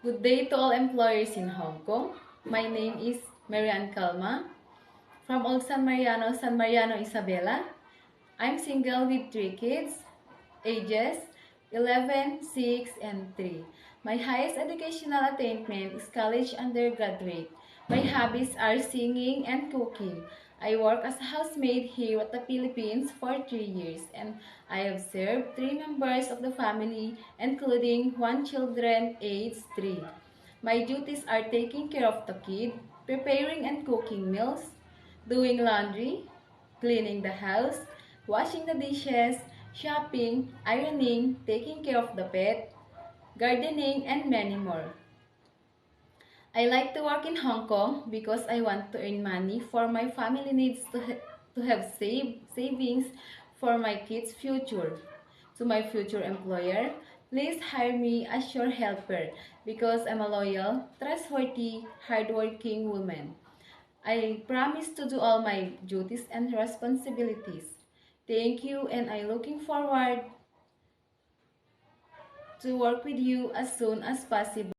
Good day to all employers in Hong Kong. My name is Marianne Calma from Old San Mariano, Isabela. I'm single with 3 kids, ages 11, 6, and 3. My highest educational attainment is college undergraduate. My hobbies are singing and cooking. I work as a housemaid here at the Philippines for 3 years, and I have served 3 members of the family, including 1 children aged 3. My duties are taking care of the kid, preparing and cooking meals, doing laundry, cleaning the house, washing the dishes, shopping, ironing, taking care of the pet, gardening, and many more. I like to work in Hong Kong because I want to earn money for my family needs to have savings for my kids' future. To my future employer, please hire me as your helper because I'm a loyal, trustworthy, hardworking woman. I promise to do all my duties and responsibilities. Thank you, and I'm looking forward to work with you as soon as possible.